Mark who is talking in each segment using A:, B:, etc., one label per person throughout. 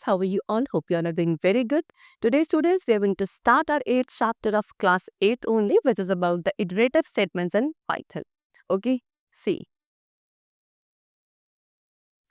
A: How are you all? Hope you all are doing very good. Today, students, we are going to start our 8th chapter of class 8 only, which is about the iterative statements in Python. Okay, see.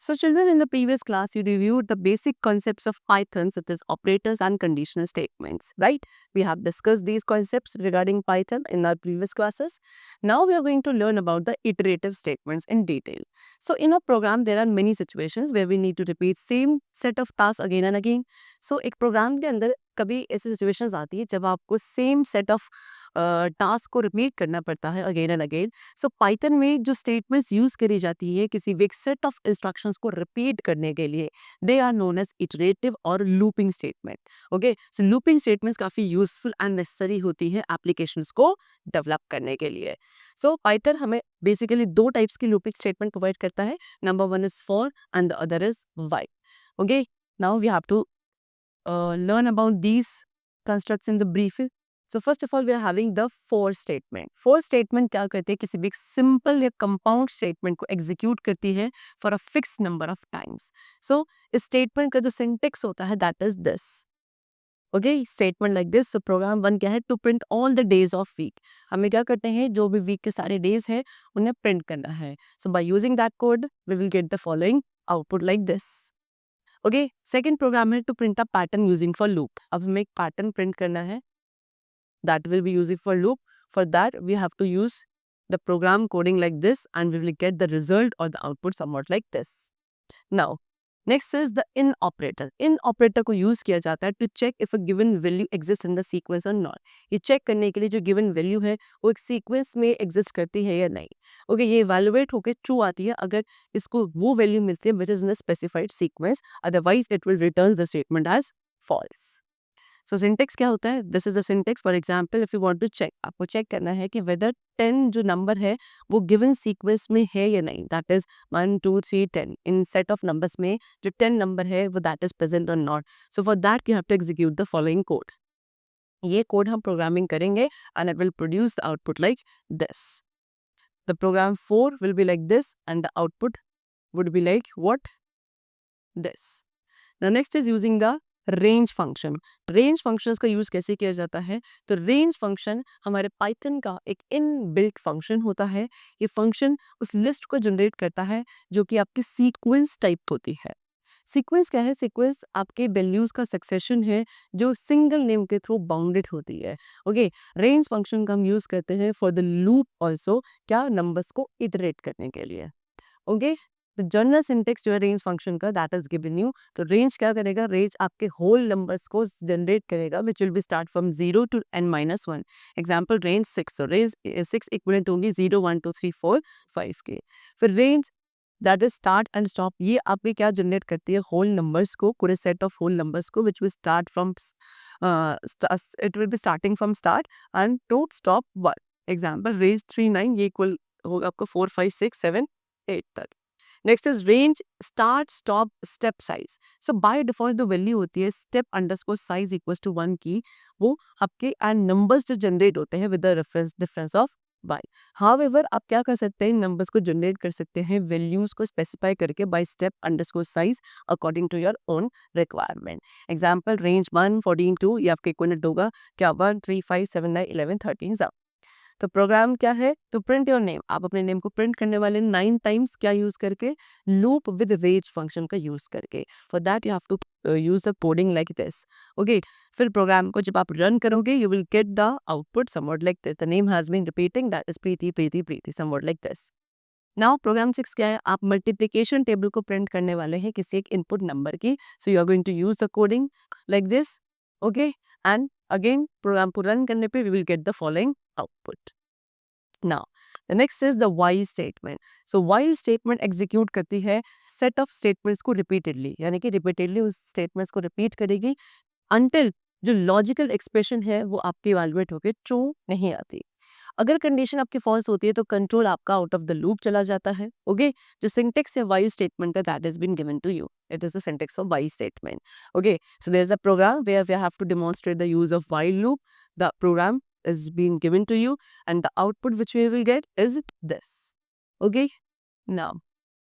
A: So children, in the previous class, you reviewed the basic concepts of Python, such as operators and conditional statements, right? We have discussed these concepts regarding Python in our previous classes. Now we are going to learn about the iterative statements in detail. So in a program, there are many situations where we need to repeat same set of tasks again and again. So एक programme के अंदर कभी ऐसी situations आती है जब आपको same set of task को रिपीट करना पड़ता है again and again. So Python में जो स्टेटमेंट्स यूज करी जाती है किसी भी एक सेट ऑफ इंस्ट्रक्शंस को रिपीट करने के लिए, they are known as iterative और looping statement. Okay, so looping statements काफी यूजफुल एंड नेसेसरी होती है एप्लीकेशंस को डेवलप करने के लिए. सो पाइथन हमें बेसिकली दो टाइप्स की लूपिंग स्टेटमेंट प्रोवाइड करता है. Number one is for and the other is while. Okay, now we have to learn about these constructs in the brief. So first of all, we are having the for statement. For statement क्या करती है, किसी भी simple या compound statement को execute करती है for a fixed number of times. So इस statement का जो syntax होता है that is this. Okay, statement like this. So program 1 क्या है, to print all the days of week. हमें क्या करते हैं, जो भी week के सारे days है उन्हें print करना है. So by using that code, we will get the following output like this. Okay, second program है to print a pattern using for loop. अब हमें एक पैटर्न प्रिंट करना है that will be using for loop. For that we have to use the program coding like this and we will get the result और the output somewhat like this. Now next is the in operator. In operator को use किया जाता है to check if a given value exist in the sequence और not. ये check करने के लिए जो गिवन वैल्यू है वो एक सीक्वेंस में एग्जिस्ट करती है या नहीं. ओके, ये इवैल्यूएट होकर ट्रू आती है अगर इसको वो वैल्यू मिलती है which is in a specified sequence, otherwise it will return the statement as false. So syntax क्या होता है, this is the syntax. For example if you want to check, आपको चेक करना है कि वेदर 10 जो नंबर है वो गिवन सीक्वेंस में है या नहीं. That is 1 2 3 10. In set of numbers में जो 10 नंबर है वो दैट इज प्रेजेंट और not. So for that you have to execute the following code. ये कोड हम प्रोग्रामिंग करेंगे and it will produce the output like this. The program 4 will be like this and the output would be like what? This. Now next is using the range function. Range functions का use कैसे किया जाता है, तो range function हमारे Python का एक inbuilt function होता है. ये फंक्शन उस लिस्ट को जनरेट करता है जो कि आपकी सीक्वेंस टाइप होती है. सीक्वेंस क्या है, सीक्वेंस आपके वैल्यूज का सक्सेशन है जो सिंगल नेम के थ्रू बाउंडेड होती है. ओके, रेंज फंक्शन का हम यूज करते हैं फॉर द लूप ऑल्सो, क्या नंबर्स को इटरेट करने के लिए. ओके, तो जनरल सिंटेक्स जो है रेंज फंक्शन का दैट इज गिवन यू. तो रेंज क्या करेगा, रेंज आपके होल नंबर्स को जनरेट करेगा which will be start from 0 to n-1. Example range 6, तो रेंज 6 इक्विवेलेंट होगी 0 1 2 3 4 5 के. फिर range that is start and stop, ये आपके क्या जनरेट करती है, होल नंबर्स को, पूरे सेट ऑफ होल नंबर्स को which will start from it will be starting from start and to stop 1. Example range 3 9, ये इक्वल होगा आपको 4 5 6 7 8 तक. Next is range start stop step size. So by default जो value होती है step underscore size equals to 1 की, वो आपके एंड नंबर्स जो जनरेट होते हैं with the reference difference of by. However आप क्या कर सकते हैं, नंबर्स को जनरेट कर सकते हैं वैल्यूज को स्पेसिफाई करके by step underscore size according to your own requirement. Example range 1 14 2, ये आपके इक्विवेलेंट होगा क्या 1 3 5 7 9 11 13. तो प्रोग्राम क्या है, टू प्रिंट योर नेम. आप अपने नेम को प्रिंट करने वाले 9 टाइम्स क्या यूज करके, लूप विद रेंज फंक्शन का यूज करके. For that you have to use the coding like this. Okay, फिर प्रोग्राम को जब आप रन करोगे you will get the output somewhat like this. The name has been repeating, that is Preeti Preeti Preeti somewhat like this. Now program 6 क्या है, आप multiplication table को print करने वाले हैं किसी एक इनपुट नंबर की. So you are going to use the coding like this. Okay, and again program को रन करने पे we will get the following output. Now, the next is the while statement. So while statement execute करती है set of statements को repeatedly, यानी कि repeatedly उस statements को repeat करेगी until जो logical expression है वो आपकी evaluate होकर true नहीं आती. अगर कंडीशन आपकी फॉल्स होती है तो कंट्रोल आपका आउट ऑफ द लूप चला जाता है. ओके, जो सिंटेक्स है वाइल स्टेटमेंट का that is been given to you. It is the syntax of while statement. Okay, so there is a program where we have to demonstrate the use of while loop. The program is being given to you and the output which we will get is this. Okay, now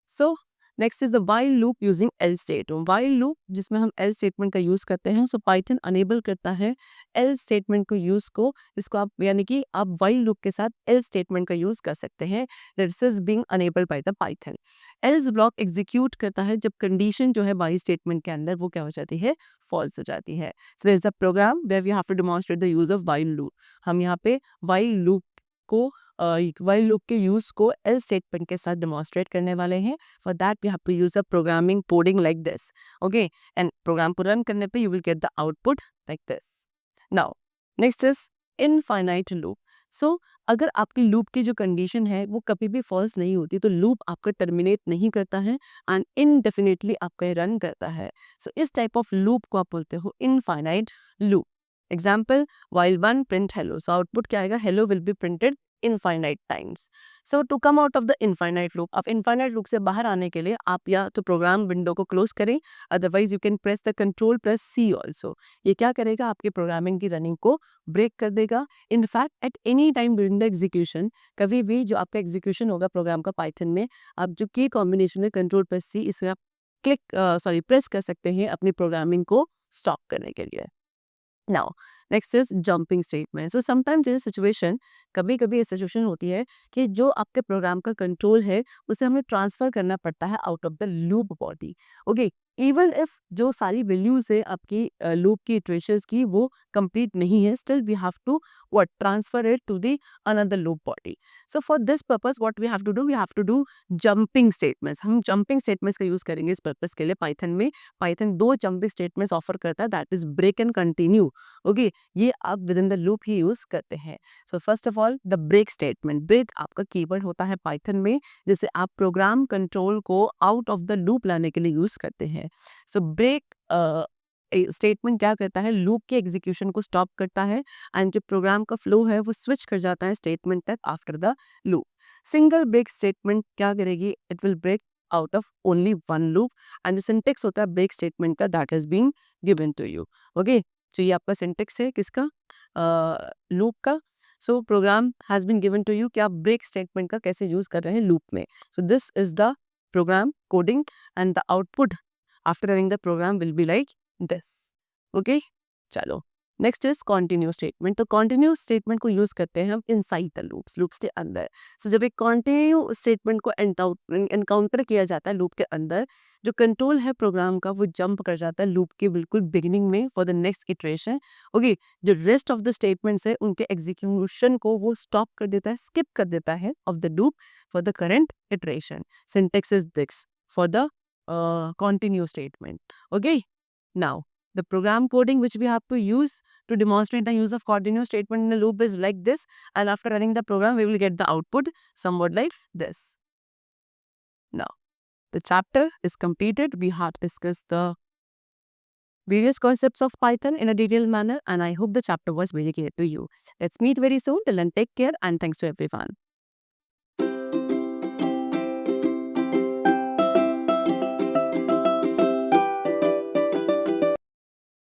A: so next is the while loop using L statement. While loop जिसमें हम L statement का use करते हैं, सो Python enable करता है L statement को use को, इसको आप यानी कि आप वाइल लूप के साथ एल स्टेटमेंट का यूज कर सकते हैं। This is being enabled by the Python. Else block execute करता है जब कंडीशन जो है वाइल स्टेटमेंट के अंदर वो क्या हो जाती है, फॉल्स हो जाती है। So there is a program where we have to demonstrate the use of while loop. हम यहाँ पे वाइल लूप को वाइल लूप के यूज को एल स्टेटमेंट के साथ डेमोंस्ट्रेट करने वाले हैं। For that we have to use a programming coding like this. Okay, and program को run करने पे you will get the output like this. Now next is infinite loop. So अगर आपकी लूप की जो कंडीशन है वो कभी भी फॉल्स नहीं होती तो लूप आपका टर्मिनेट नहीं करता है एंड इनडेफिनेटली आपका रन करता है। सो इस टाइप ऑफ लूप को आप बोलते हो infinite loop. Example, while one print hello, so output क्या आएगा, hello will be printed infinite times. So to come out of the infinite loop, अब infinite loop से बाहर आने के लिए आप या तो प्रोग्राम विंडो को क्लोज करें, otherwise you can press the control plus C also. ये क्या करेगा, आपके प्रोग्रामिंग की रनिंग को ब्रेक कर देगा। In fact at any time during the execution, कभी भी जो आपका एग्जीक्यूशन होगा प्रोग्राम का पाइथन में, आप जो की कॉम्बिनेशन है कंट्रोल प्लस सी, इसे आप प्रेस कर सकते हैं अपनी प्रोग्रामिंग को स्टॉप करने के लिए। Now next is jumping statement. So sometimes ये सिचुएशन, कभी कभी ये सिचुएशन होती है कि जो आपके प्रोग्राम का कंट्रोल है उसे हमें ट्रांसफर करना पड़ता है out of the loop body. Okay, even if जो सारी वैल्यूज है आपकी लूप की इटरेशंस की वो कंप्लीट नहीं है, still we have to what transfer it to the another loop body. So for this purpose what we have to do jumping statements. हम जंपिंग स्टेटमेंट्स का यूज करेंगे इस पर्पस के लिए। पाइथन में पाइथन दो जंपिंग स्टेटमेंट्स ऑफर करता है, that is break and continue. Okay, ये आप विद इन द लूप ही यूज करते हैं। So first of all the break statement. Break आपका कीवर्ड होता है पाइथन में, जिसे आप प्रोग्राम कंट्रोल को आउट ऑफ द लूप लाने के लिए यूज करते हैं। सो ब्रेक स्टेटमेंट क्या करता है, लूप के एग्जीक्यूशन को स्टॉप करता है एंड जो प्रोग्राम का फ्लो है वो स्विच कर जाता है स्टेटमेंट तक after the loop. Single break statement क्या करेगी, it will break out of only one loop and जो सिंटेक्स होता है ब्रेक स्टेटमेंट का, that is being given to you. Okay, तो ये आपका सिंटेक्स है किसका, लूप का। So program has been given to you कि आप ब्रेक स्टेटमेंट का कैसे यूज कर रहे हैं लूप में। So this is the program coding and the output after running the program will be like this. Okay, चलो नेक्स्ट इज कॉन्टिन्यू स्टेटमेंट। तो कॉन्टिन्यू स्टेटमेंट को यूज करते हैं हम इनसाइड द लूप्स, लूप्स के अंदर। सो जब एक कॉन्टिन्यू स्टेटमेंट को एनकाउंटर किया जाता है लूप के अंदर, जो कंट्रोल है प्रोग्राम का वो जंप कर जाता है लूप के बिल्कुल बिगिनिंग में for the next iteration. Okay, जो रेस्ट ऑफ द स्टेटमेंट्स है उनके एग्जीक्यूशन को वो स्टॉप कर देता है, स्किप कर देता है of the loop for the current iteration. Syntax is this for the continue statement. Okay, now the program coding which we have to use to demonstrate the use of continuous statement in a loop is like this, and after running the program we will get the output somewhat like this. Now the chapter is completed. We have discussed the various concepts of Python in a detailed manner, and I hope the chapter was very clear to you. Let's meet very soon. Till then, take care and thanks to everyone.